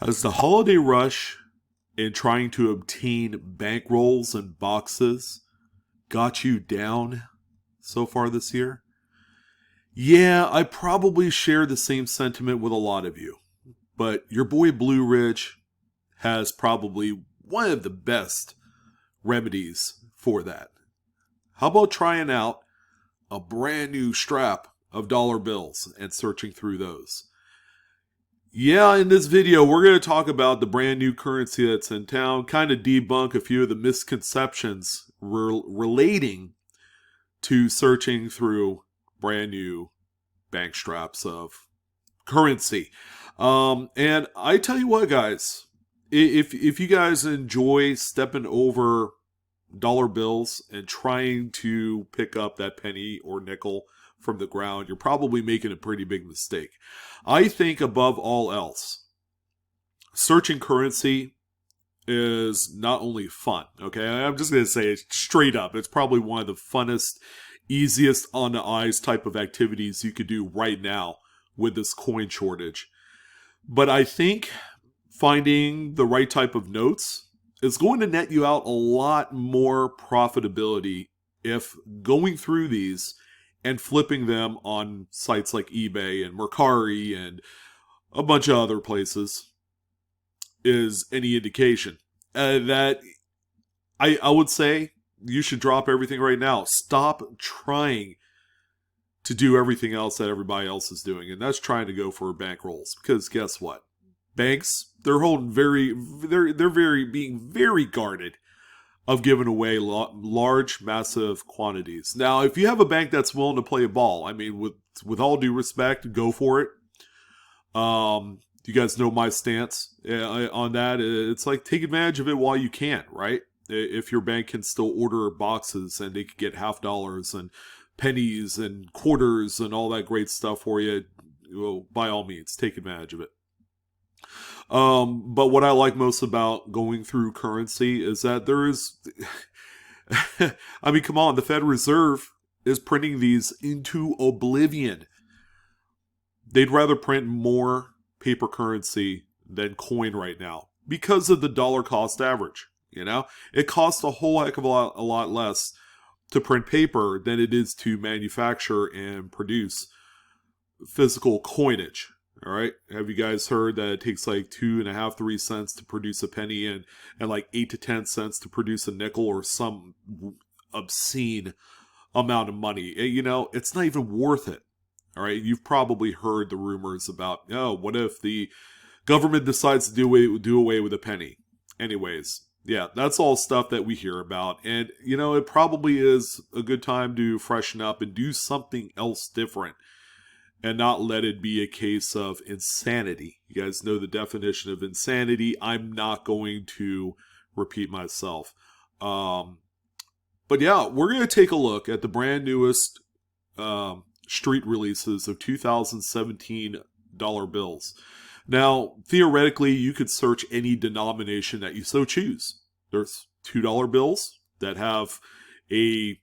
Has the holiday rush and trying to obtain bankrolls and boxes got you down so far this year? Yeah, I probably share the same sentiment with a lot of you. But your boy Blue Ridge has probably one of the best remedies for that. How about trying out a brand new strap of dollar bills and searching through those? Yeah, in this video, we're going to talk about the brand new currency that's in town, kind of debunk a few of the misconceptions relating to searching through brand new bank straps of currency. And I tell you what, guys, if you guys enjoy stepping over dollar bills and trying to pick up that penny or nickel from the ground, you're probably making a pretty big mistake. I think above all else, searching currency is not only fun, okay? I'm just going to say it straight up. It's probably one of the funnest, easiest on the eyes type of activities you could do right now with this coin shortage. But I think finding the right type of notes is going to net you out a lot more profitability if going through these and flipping them on sites like eBay and Mercari and a bunch of other places is any indication. That I would say you should drop everything right now. Stop trying to do everything else that everybody else is doing, and that's trying to go for bankrolls. Because guess what? Banks, they're holding being very guarded of giving away large, massive quantities. Now, if you have a bank that's willing to play a ball, I mean, with all due respect, go for it. You guys know my stance on that. It's like, take advantage of it while you can, right? If your bank can still order boxes and they could get $half and pennies and quarters and all that great stuff for you, well, by all means, take advantage of it. But what I like most about going through currency is that there is, I mean, come on, the Fed Reserve is printing these into oblivion. They'd rather print more paper currency than coin right now because of the dollar cost average. You know, it costs a whole heck of a lot less to print paper than it is to manufacture and produce physical coinage. All right. Have you guys heard that it takes like 2.5, 3 cents to produce a penny and like 8 to 10 cents to produce a nickel or some obscene amount of money? You know, it's not even worth it. All right. You've probably heard the rumors about, oh, what if the government decides to do away with a penny? Anyways, yeah, that's all stuff that we hear about. And, you know, it probably is a good time to freshen up and do something else different. And not let it be a case of insanity. You guys know the definition of insanity. I'm not going to repeat myself. But yeah, we're going to take a look at the brand newest street releases of 2017 dollar bills. Now, theoretically, you could search any denomination that you so choose. There's $2 bills that have a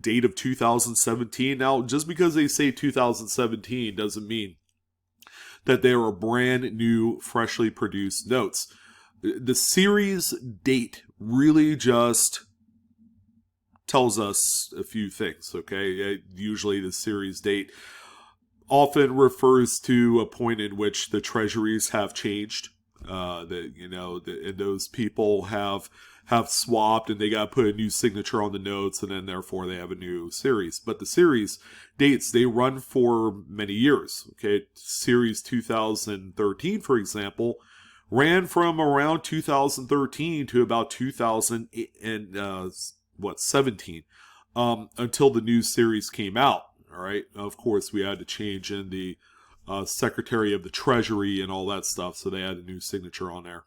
date of 2017. Now, just because they say 2017 doesn't mean that they are brand new, freshly produced notes. The series date really just tells us a few things, okay? Usually the series date often refers to a point in which the treasuries have changed. And those people have swapped and they got to put a new signature on the notes, and then therefore they have a new series. But the series dates, they run for many years. Okay, series 2013, for example, ran from around 2013 to about 2017 until the new series came out. All right, of course we had to change in the Secretary of the Treasury and all that stuff, so they had a new signature on there.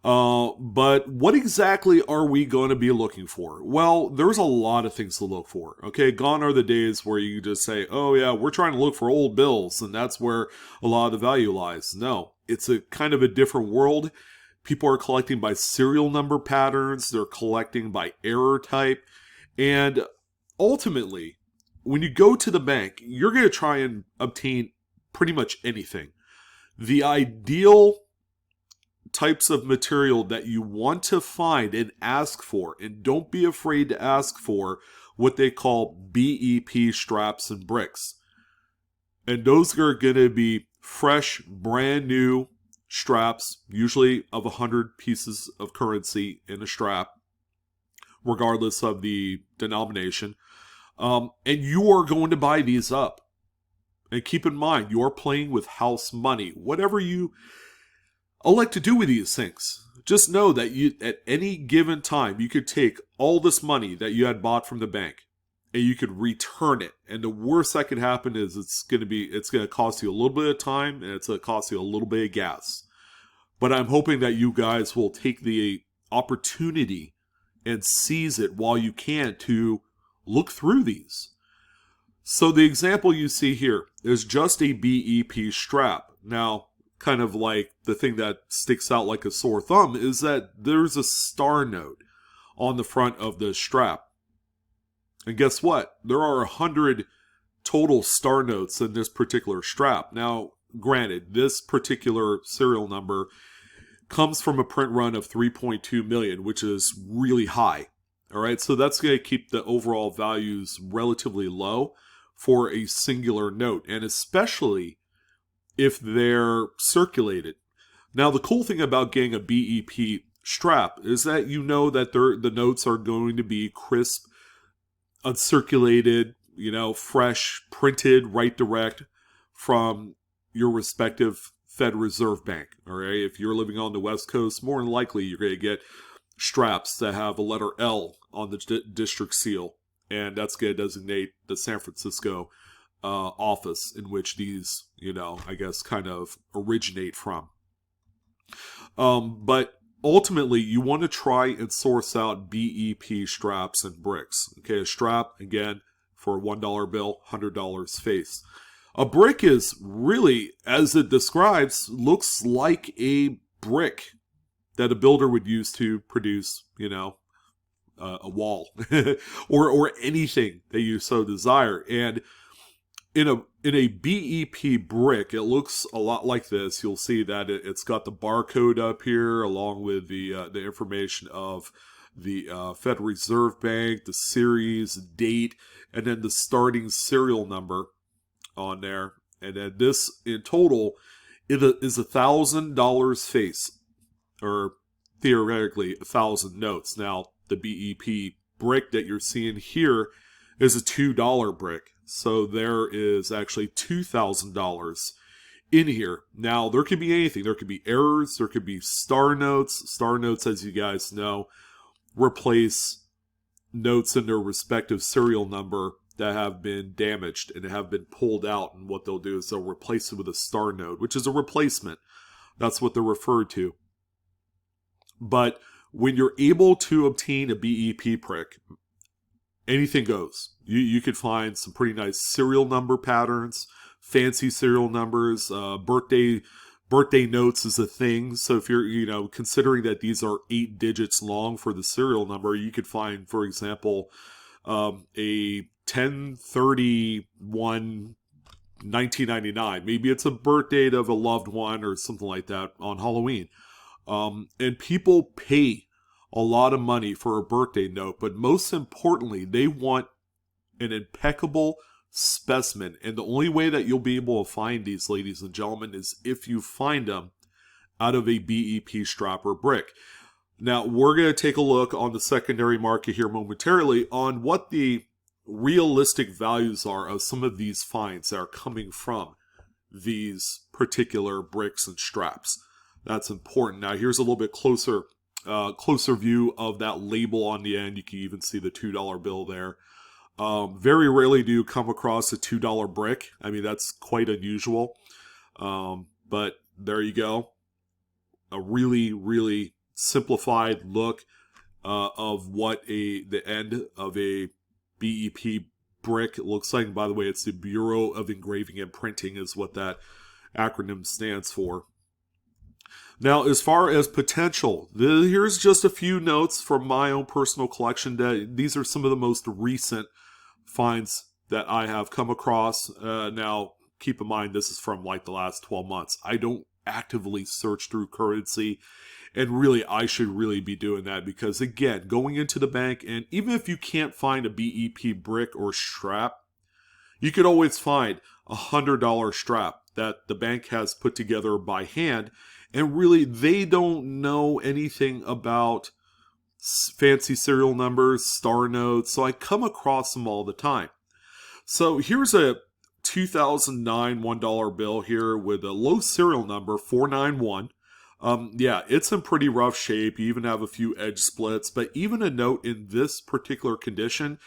But what exactly are we going to be looking for? Well, there's a lot of things to look for. Okay, gone are the days where you just say, oh yeah, we're trying to look for old bills, and that's where a lot of the value lies. No, it's a kind of a different world. People are collecting by serial number patterns, they're collecting by error type, and ultimately, when you go to the bank, you're going to try and obtain pretty much anything. The ideal types of material that you want to find and ask for, and don't be afraid to ask for, what they call BEP straps and bricks. And those are going to be fresh, brand new straps, usually of 100 pieces of currency in a strap, regardless of the denomination. And you are going to buy these up. And keep in mind, you are playing with house money. Whatever you elect to do with these things, just know that you, at any given time, you could take all this money that you had bought from the bank and you could return it. And the worst that could happen is it's going to cost you a little bit of time, and it's going to cost you a little bit of gas. But I'm hoping that you guys will take the opportunity and seize it while you can to look through these. So the example you see here is just a BEP strap. Now, kind of like the thing that sticks out like a sore thumb is that there's a star note on the front of the strap. And guess what? There are 100 total star notes in this particular strap. Now, granted, this particular serial number comes from a print run of 3.2 million, which is really high. All right, so that's going to keep the overall values relatively low for a singular note, and especially if they're circulated. Now, the cool thing about getting a BEP strap is that you know that the notes are going to be crisp, uncirculated, fresh, printed, right direct from your respective Fed Reserve Bank. All right, if you're living on the West Coast, more than likely you're going to get straps that have a letter L on the district seal, and that's going to designate the San Francisco office in which these, I guess, kind of originate from. But ultimately, you want to try and source out BEP straps and bricks. Okay, a strap, again, for a $1 bill, $100 face. A brick is really, as it describes, looks like a brick that a builder would use to produce, a wall or anything that you so desire. And in a BEP brick, it looks a lot like this. You'll see that it's got the barcode up here, along with the information of the Federal Reserve Bank, the series, date, and then the starting serial number on there. And then this, in total, is $1,000 face, or theoretically 1,000 notes. Now, the BEP brick that you're seeing here is a $2 brick. So there is actually $2,000 in here. Now, there could be anything. There could be errors. There could be star notes. Star notes, as you guys know, replace notes in their respective serial number that have been damaged and have been pulled out. And what they'll do is they'll replace it with a star note, which is a replacement. That's what they're referred to. But when you're able to obtain a BEP brick, anything goes. You could find some pretty nice serial number patterns, fancy serial numbers. Birthday notes is a thing. So if you're considering that these are 8 digits long for the serial number, you could find, for example, a 10/31 1999. Maybe it's a birth date of a loved one or something like that on Halloween. And people pay a lot of money for a birthday note, but most importantly, they want an impeccable specimen. And the only way that you'll be able to find these, ladies and gentlemen, is if you find them out of a BEP strap or brick. Now, we're going to take a look on the secondary market here momentarily on what the realistic values are of some of these finds that are coming from these particular bricks and straps. That's important. Now, here's a little bit closer view of that label on the end. You can even see the $2 bill there. Very rarely do you come across a $2 brick. I mean, that's quite unusual. But there you go. A really, really simplified look of what the end of a BEP brick looks like. And by the way, it's the Bureau of Engraving and Printing is what that acronym stands for. Now, as far as potential, here's just a few notes from my own personal collection. These are some of the most recent finds that I have come across. Now, keep in mind, this is from like the last 12 months. I don't actively search through currency. And really, I should really be doing that because, again, going into the bank, and even if you can't find a BEP brick or strap, you could always find a $100 strap that the bank has put together by hand. And really, they don't know anything about fancy serial numbers, star notes, so I come across them all the time. So here's a 2009 $1 bill here with a low serial number, 491. Yeah, it's in pretty rough shape. You even have a few edge splits, but even a note in this particular condition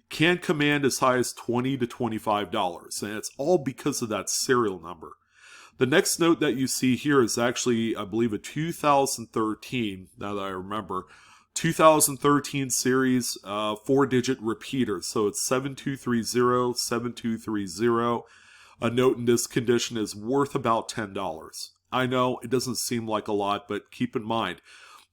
can command as high as $20 to $25, and it's all because of that serial number. The next note that you see here is actually, I believe, a 2013, now that I remember, 2013 series 4-digit repeater. So it's 7230, 7230. A note in this condition is worth about $10. I know it doesn't seem like a lot, but keep in mind,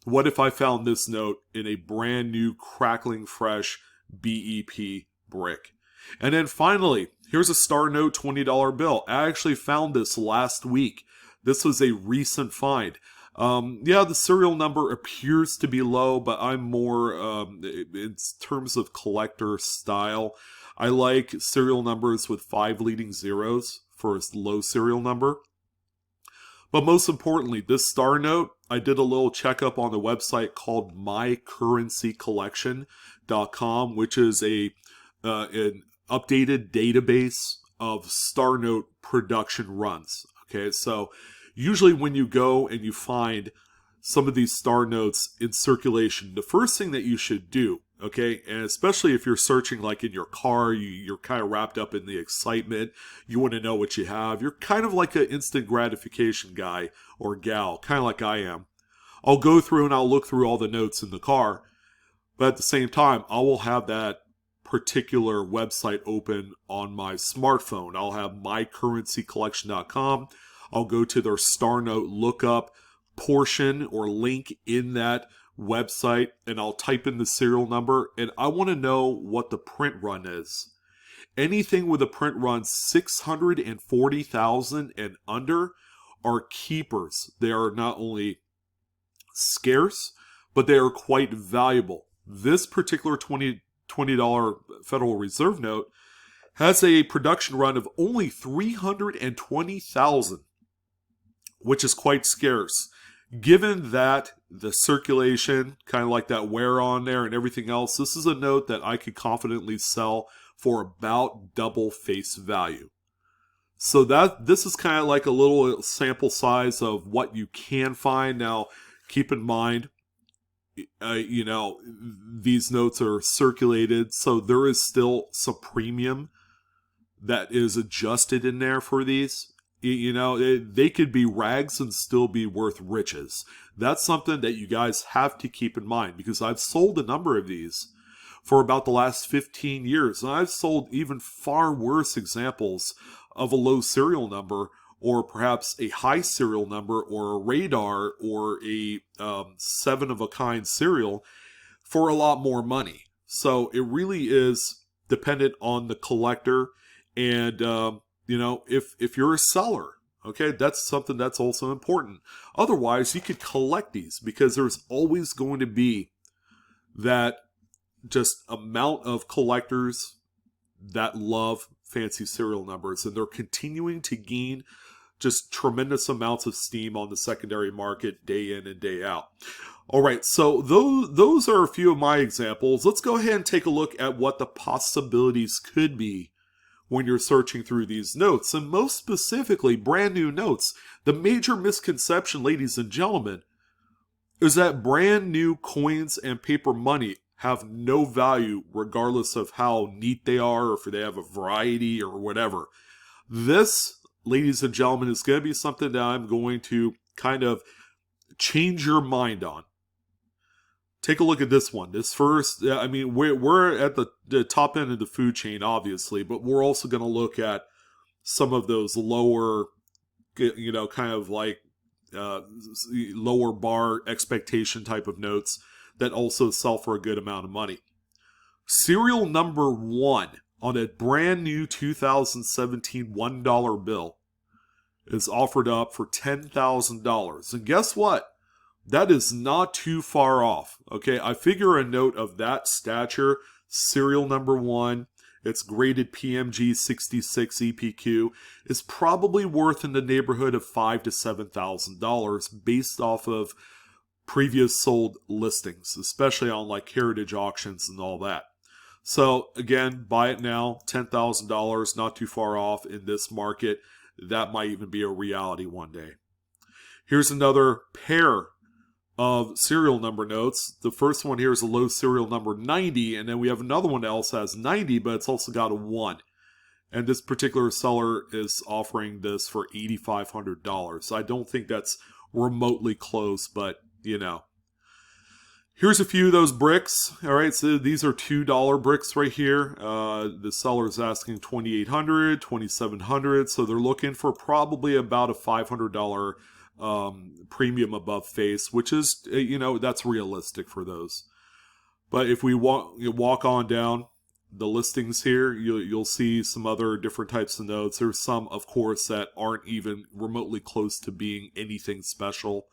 what if I found this note in a brand new, crackling fresh BEP brick? And then finally, here's a star note $20 bill. I actually found this last week. This was a recent find. Yeah, the serial number appears to be low, but I'm more, in terms of collector style, I like serial numbers with 5 leading zeros for a low serial number. But most importantly, this star note, I did a little checkup on the website called mycurrencycollection.com, which is an updated database of star note production runs. Okay, so usually when you go and you find some of these star notes in circulation, the first thing that you should do, okay, and especially if you're searching like in your car, you're kind of wrapped up in the excitement, you want to know what you have, you're kind of like an instant gratification guy or gal, kind of like I am. I'll go through and I'll look through all the notes in the car, but at the same time, I will have that particular website open on my smartphone. I'll have mycurrencycollection.com. I'll go to their star note lookup portion or link in that website, and I'll type in the serial number, and I want to know what the print run is. Anything with a print run 640,000 and under are keepers. They are not only scarce, but they are quite valuable. This particular $20 Federal Reserve note has a production run of only 320,000, which is quite scarce. Given that the circulation, kind of like that wear on there and everything else, this is a note that I could confidently sell for about double face value. So this is kind of like a little sample size of what you can find. Now, keep in mind, these notes are circulated, so there is still some premium that is adjusted in there for these. They could be rags and still be worth riches. That's something that you guys have to keep in mind, because I've sold a number of these for about the last 15 years. And I've sold even far worse examples of a low serial number, or perhaps a high serial number, or a radar, or a 7-of-a-kind serial for a lot more money. So it really is dependent on the collector. And if you're a seller, okay, that's something that's also important. Otherwise, you could collect these, because there's always going to be that just amount of collectors that love fancy serial numbers, and they're continuing to gain just tremendous amounts of steam on the secondary market day in and day out. All right, so those are a few of my examples. Let's go ahead and take a look at what the possibilities could be when you're searching through these notes, and most specifically, brand new notes. The major misconception, ladies and gentlemen, is that brand new coins and paper money have no value regardless of how neat they are, or if they have a variety or whatever. This, ladies and gentlemen, is going to be something that I'm going to kind of change your mind on. Take a look at this one. This first, I mean, we're at the top end of the food chain, obviously, but we're also going to look at some of those lower, kind of like lower bar expectation type of notes that also sell for a good amount of money. Serial number 1 on a brand new 2017 $1 bill is offered up for $10,000. And guess what? That is not too far off. Okay, I figure a note of that stature, serial number 1, it's graded PMG 66 EPQ, is probably worth in the neighborhood of $5,000 to $7,000 based off of previous sold listings, especially on like heritage auctions and all that. So again, buy it now, $10,000, not too far off in this market. That might even be a reality one day. Here's another pair of serial number notes. The first one here is a low serial number 90, and then we have another one that also has 90, but it's also got a 1. And this particular seller is offering this for $8,500. So I don't think that's remotely close, but you know. Here's a few of those bricks. All right, so these are $2 bricks right here. The seller is asking $2,800, $2,700, so they're looking for probably about a $500 premium above face, which is, you know, that's realistic for those. But if we walk on down the listings here, you'll see some other different types of notes. There's some, of course, that aren't even remotely close to being anything special.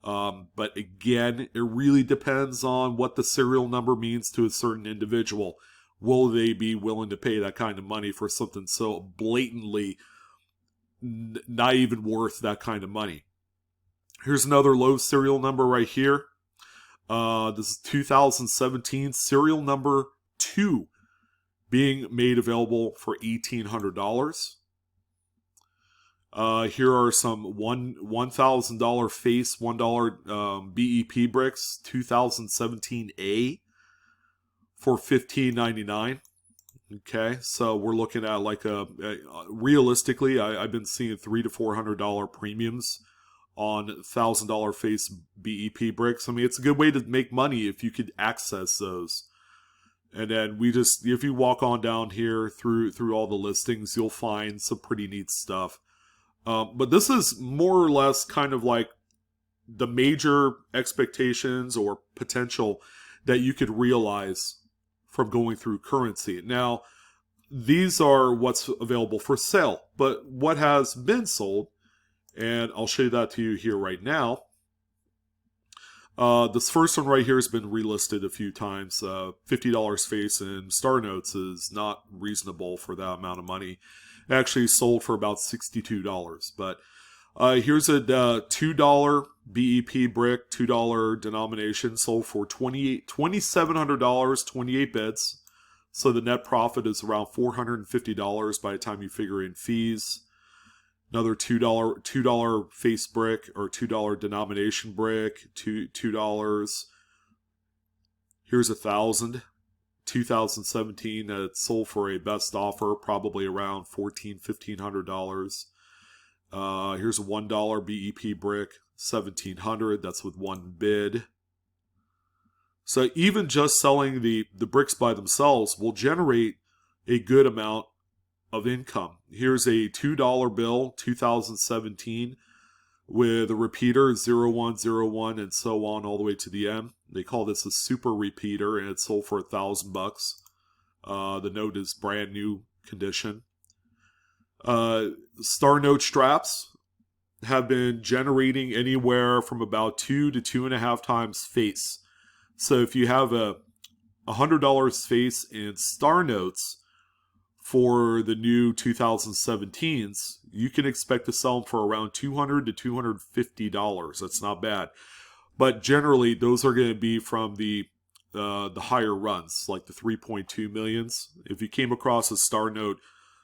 But again, it really depends on what the serial number means to a certain individual. Will they be willing to pay that kind of money for something so blatantly not even worth that kind of money? Here's another low serial number right here. This is 2017 serial number 2 being made available for $1,800. Here are some $1,000 face, $1 BEP bricks, 2017 A for $1,599. Okay, so we're looking at like realistically, I've been seeing $300 to $400 premiums on $1,000 face BEP bricks. I mean, it's a good way to make money if you could access those. And then if you walk on down here through all the listings, you'll find some pretty neat stuff. But this is more or less kind of like the major expectations or potential that you could realize from going through currency. Now, these are what's available for sale, but what has been sold, and I'll show you that to you here right now. This first one right here has been relisted a few times. $50 face in Star Notes is not reasonable for that amount of money. It actually sold for about $62. But here's a $2 BEP brick, $2 denomination, sold for $2,700, 28 bids. So the net profit is around $450 by the time you figure in fees. Another $2 face brick or $2 denomination brick, $2. Here's 1,000, 2017 that it sold for a best offer, probably around $1,400, $1,500. Here's a $1 BEP brick, 1,700. That's with one bid. So even just selling the bricks by themselves will generate a good amount of income. Here's a $2 bill, 2017, with a repeater 0101 and so on all the way to the end. They call this a super repeater, and it sold for $1,000. The note is brand new condition. Star Note straps have been generating anywhere from about 2 to 2.5 times face. So if you have a $100 face in Star Notes for the new 2017s, you can expect to sell them for around $200 to $250. That's not bad. But generally, those are going to be from the higher runs, like the 3.2 millions. If you came across a Star Note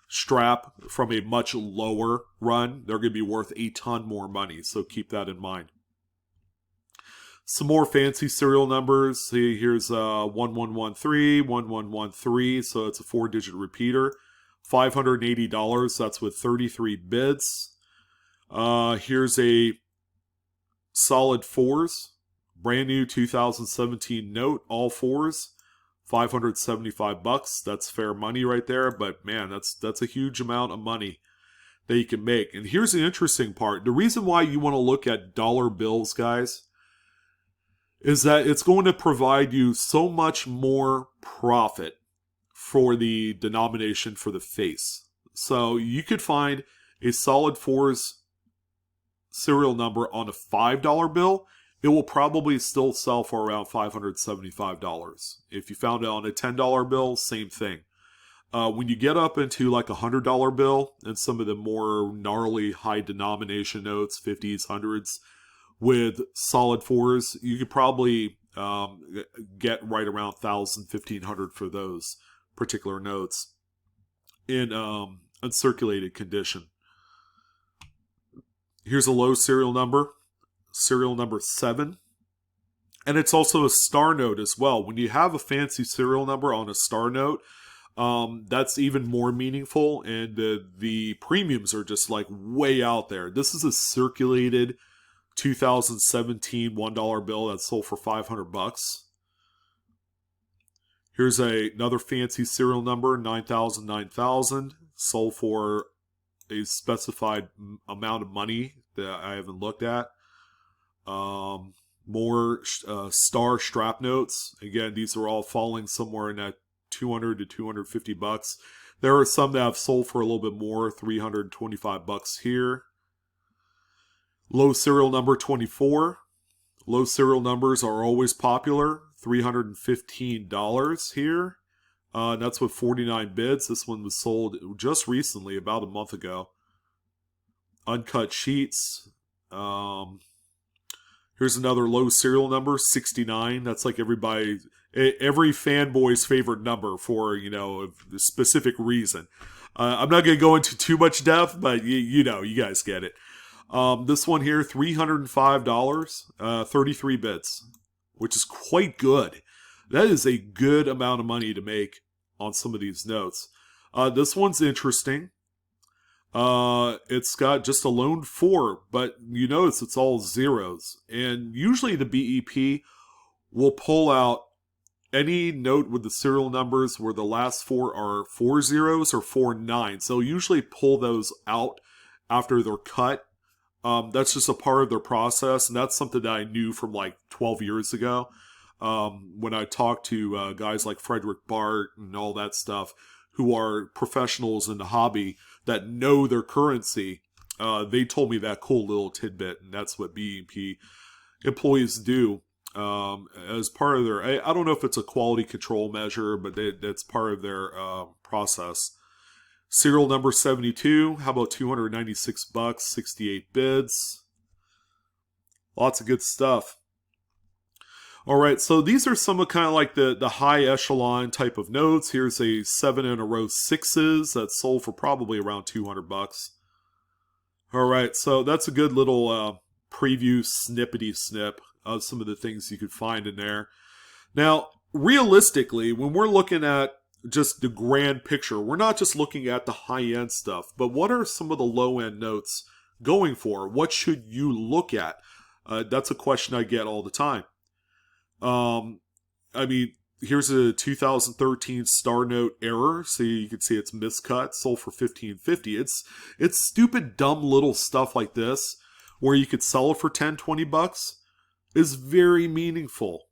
strap from a much lower run, they're going to be worth a ton more money. So keep that in mind. Some more fancy serial numbers. See, here's 1113, 1113, so it's a 4-digit repeater. $580, that's with 33 bids. Here's a solid 4s, brand new 2017 note, all 4s, $575. That's fair money right there, but man, that's a huge amount of money that you can make. And here's the interesting part. The reason why you want to look at dollar bills, guys, is that it's going to provide you so much more profit for the denomination for the face. So you could find a solid 4s serial number on a $5 bill, it will probably still sell for around $575. If you found it on a $10 bill, same thing. When you get up into like a $100 bill and some of the more gnarly high denomination notes, 50s, 100s, with solid fours, you could probably get right around 1,000, 1,500 for those particular notes in uncirculated condition. Here's a low serial number 7. And it's also a star note as well. When you have a fancy serial number on a star note, that's even more meaningful, and the premiums are just like way out there. This is a circulated 2017 $1 bill that sold for $500. Here's another fancy serial number, 9000, sold for a specified amount of money that I haven't looked at. More star strap notes. Again, these are all falling somewhere in that $200 to $250. There are some that have sold for a little bit more, $325 here. Low serial number 24. Low serial numbers are always popular. $315 here. That's with 49 bids. This one was sold just recently, about a month ago. Uncut sheets. Here's another low serial number, 69. That's like every fanboy's favorite number for, a specific reason. I'm not going to go into too much depth, but you guys get it. This one here, $305, 33 bids, which is quite good. That is a good amount of money to make on some of these notes. This one's interesting. It's got just a lone 4, but you notice it's all zeros. And usually the BEP will pull out any note with the serial numbers where the last 4 are 4 zeros or 4 9s. They'll usually pull those out after they're cut. That's just a part of their process, and that's something that I knew from like 12 years ago. When I talked to guys like Frederick Bart and all that stuff, who are professionals in the hobby that know their currency, they told me that cool little tidbit, and that's what BEP employees do as part of their, I don't know if it's a quality control measure, but that's part of their process. Serial number 72, how about $296, 68 bids. Lots of good stuff. All right, so these are some of kind of like the high echelon type of notes. Here's a 7 in a row 6s that sold for probably around $200. All right, so that's a good little preview snippety snip of some of the things you could find in there. Now, realistically, when we're looking at just the grand picture, we're not just looking at the high-end stuff, but what are some of the low-end notes going for? What should you look at? That's a question I get all the time. I mean, here's a 2013 Star Note error, so you can see it's miscut, sold for $15.50. It's stupid, dumb little stuff like this, where you could sell it for $10-20, is very meaningful.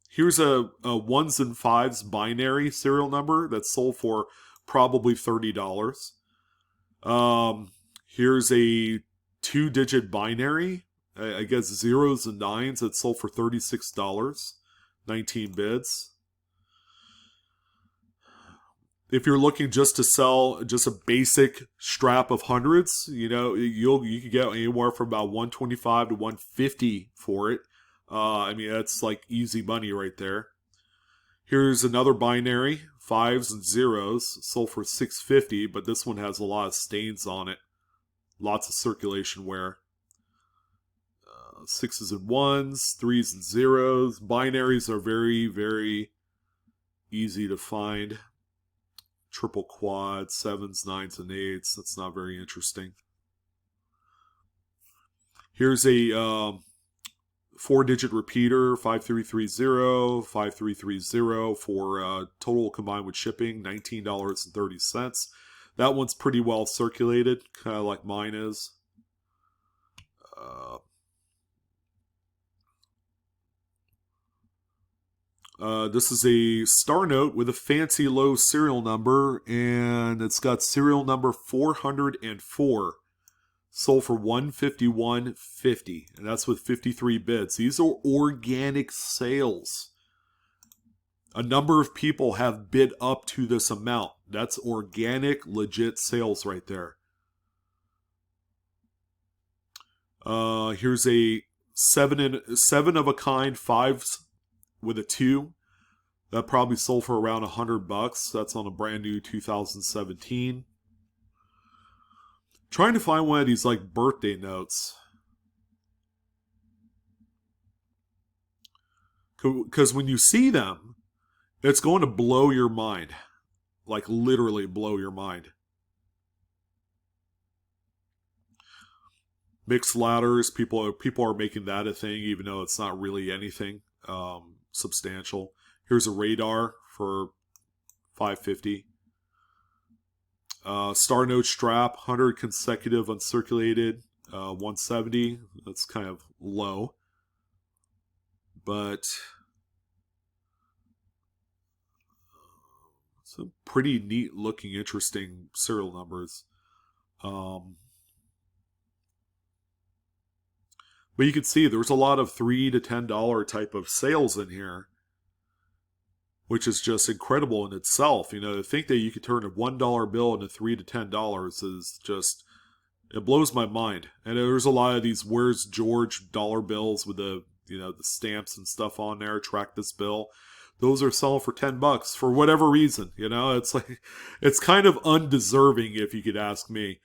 Here's a 1s and 5s binary serial number that's sold for probably $30. Here's a 2-digit binary, I guess 0s and 9s, that sold for $36. 19 bids. If you're looking just to sell just a basic strap of hundreds, you can get anywhere from about $125 to $150 for it. I mean, that's like easy money right there. Here's another binary, 5s and 0s, sold for $650, but this one has a lot of stains on it. Lots of circulation wear. 6s and 1s, 3s and 0s. Binaries are very, very easy to find. Triple quad, 7s, 9s, and 8s. That's not very interesting. Here's a 4-digit repeater, 5330, 5330 for total combined with shipping, $19.30. That one's pretty well circulated, kind of like mine is. This is a star note with a fancy low serial number, and it's got serial number 404. sold for $151.50, and that's with 53 bids. These are organic sales. A number of people have bid up to this amount. That's organic, legit sales right there. Here's a seven of a kind 5s with a 2. That probably sold for around $100. That's on a brand new 2017. Trying to find one of these like birthday notes. Because when you see them, it's going to blow your mind. Like literally blow your mind. Mixed ladders, people are making that a thing, even though it's not really anything substantial. Here's a radar for $550. Star Note strap, 100 consecutive uncirculated, $170. That's kind of low, but some pretty neat looking, interesting serial numbers. But you can see there's a lot of $3 to $10 type of sales in here, which is just incredible in itself. You know, to think that you could turn a $1 bill into $3 to $10 is just, it blows my mind. And there's a lot of these Where's George dollar bills with the, you know, the stamps and stuff on there. Track this bill. Those are selling for $10 for whatever reason. You know, it's like, it's kind of undeserving if you could ask me.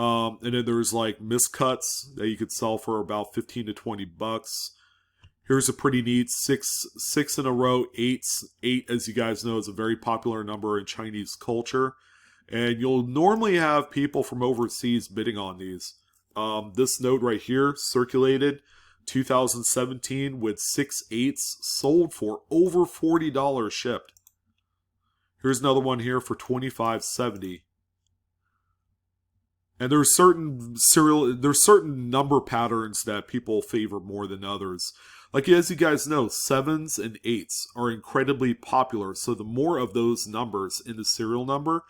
And then there's like miscuts that you could sell for about $15 to $20. Here's a pretty neat six in a row, eights. 8, as you guys know, is a very popular number in Chinese culture. And you'll normally have people from overseas bidding on these. This note right here, circulated 2017 with 6 8s, sold for over $40 shipped. Here's another one here for $25.70. And there's certain number patterns that people favor more than others. Like, as you guys know, 7s and 8s are incredibly popular. So the more of those numbers in the serial number,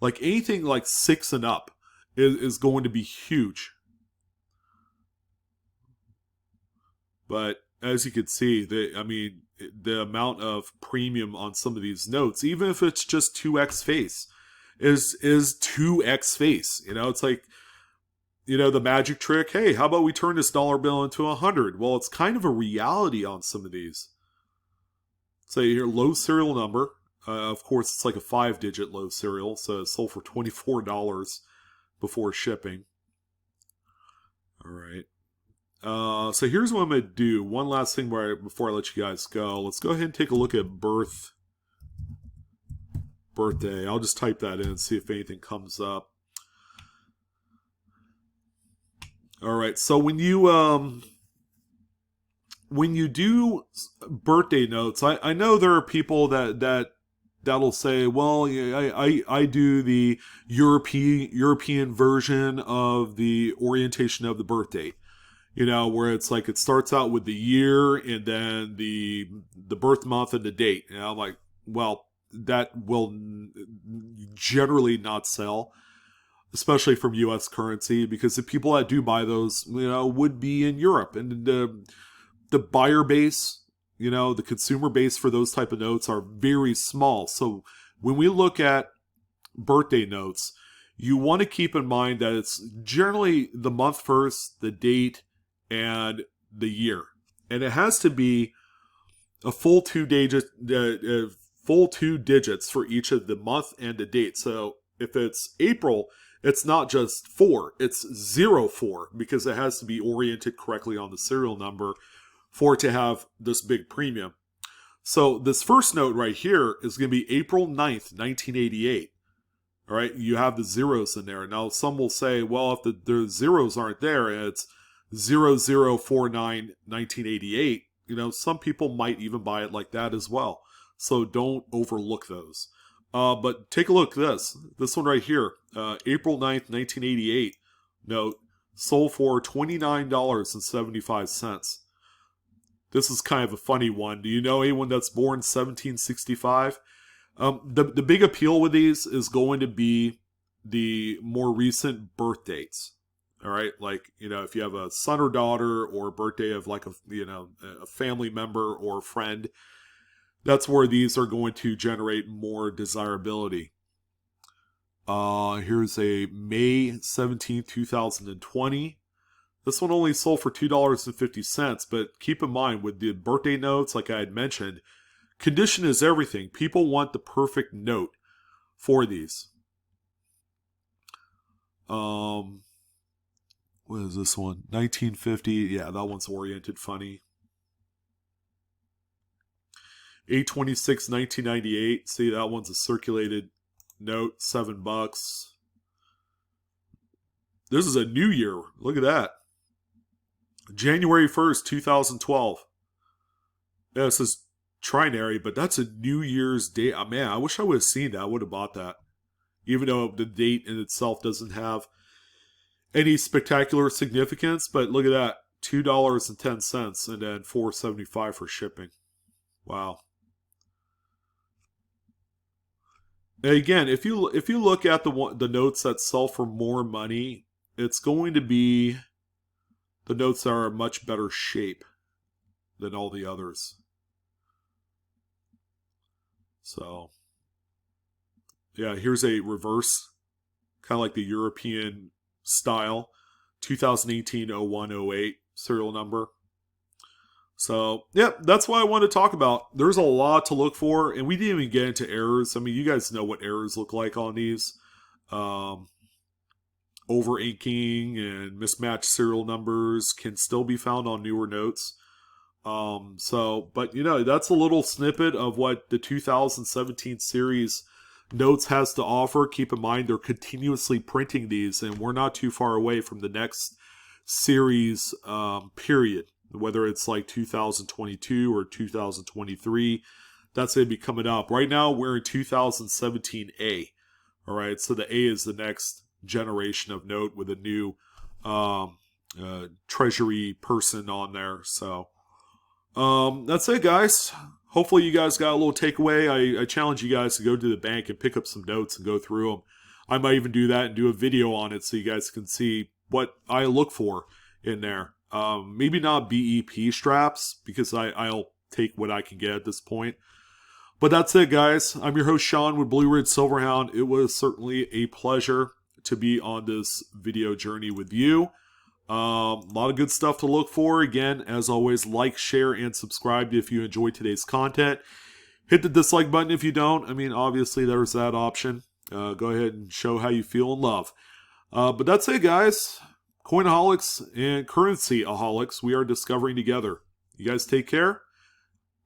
like anything like 6 and up is going to be huge. But as you can see, the amount of premium on some of these notes, even if it's just 2x face, is 2x face. You know, it's like, you know, the magic trick. Hey, how about we turn this dollar bill into 100? Well, it's kind of a reality on some of these. So here, low serial number. Of course, it's like a 5-digit low serial, so it sold for $24 before shipping. All right. So here's what I'm going to do. One last thing before I let you guys go. Let's go ahead and take a look at birthday. I'll just type that in and see if anything comes up. All right. So when you do birthday notes, I know there are people that'll say, well, I do the European version of the orientation of the birthday. You know, where it's like it starts out with the year and then the birth month and the date. And I'm like, well, that will generally not sell, especially from U.S. currency, because the people that do buy those, you know, would be in Europe. And the buyer base, you know, the consumer base for those type of notes are very small. So when we look at birthday notes, you want to keep in mind that it's generally the month first, the date, and the year. And it has to be a full 2 digits for each of the month and the date. So if it's April, it's not just 4, it's 04, because it has to be oriented correctly on the serial number for it to have this big premium. So this first note right here is going to be April 9th, 1988. All right, you have the zeros in there. Now, some will say, well, if the zeros aren't there, and it's 0049 1988, you know, some people might even buy it like that as well. So don't overlook those. But take a look at this. This one right here, April 9th, 1988 note, sold for $29.75. This is kind of a funny one. Do you know anyone that's born 1765? The big appeal with these is going to be the more recent birth dates. All right, like, if you have a son or daughter or a birthday of like a family member or friend, that's where these are going to generate more desirability. Here's a May 17th, 2020. This one only sold for $2.50, but keep in mind with the birthday notes, like I had mentioned, condition is everything. People want the perfect note for these. What is this one? 1950. Yeah, that one's oriented funny. 8/26, 1998. See, that one's a circulated note, $7. This is a new year. Look at that. January 1st, 2012. Yeah, this is trinary, but that's a New Year's Day. Oh, man, I wish I would have seen that. I would have bought that. Even though the date in itself doesn't have any spectacular significance, but look at that. $2.10 and then $4.75 for shipping. Wow. And again, if you look at the notes that sell for more money, it's going to be the notes that are in much better shape than all the others. So, yeah, here's a reverse, kind of like the European style, 2018-01-08 serial number. So, yeah, that's what I wanted to talk about. There's a lot to look for, and we didn't even get into errors. I mean, you guys know what errors look like on these. Over inking and mismatched serial numbers can still be found on newer notes. But that's a little snippet of what the 2017 series notes has to offer. Keep in mind, they're continuously printing these, and we're not too far away from the next series period, whether it's like 2022 or 2023. That's going to be coming up. Right now, we're in 2017A. All right, so the A is the next generation of note with a new treasury person on there. So that's it, guys. Hopefully you guys got a little takeaway. I challenge you guys to go to the bank and pick up some notes and go through them. I might even do that and do a video on it so you guys can see what I look for in there. Maybe not BEP straps, because I'll take what I can get at this point. But that's it, guys. I'm your host, Sean, with Blue Ridge Silverhound. It was certainly a pleasure to be on this video journey with you. A lot of good stuff to look for. Again, as always, like, share, and subscribe if you enjoyed today's content. Hit the dislike button if you don't. I mean, obviously, there's that option. Go ahead and show how you feel and love. But that's it, guys. Coinaholics and currencyaholics, we are discovering together. You guys take care.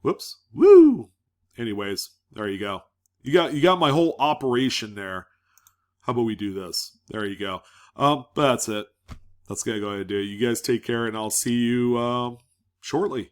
Whoops. Woo! Anyways, there you go. You got my whole operation there. How about we do this? There you go. But that's it. That's going to go ahead and do it. You guys take care, and I'll see you shortly.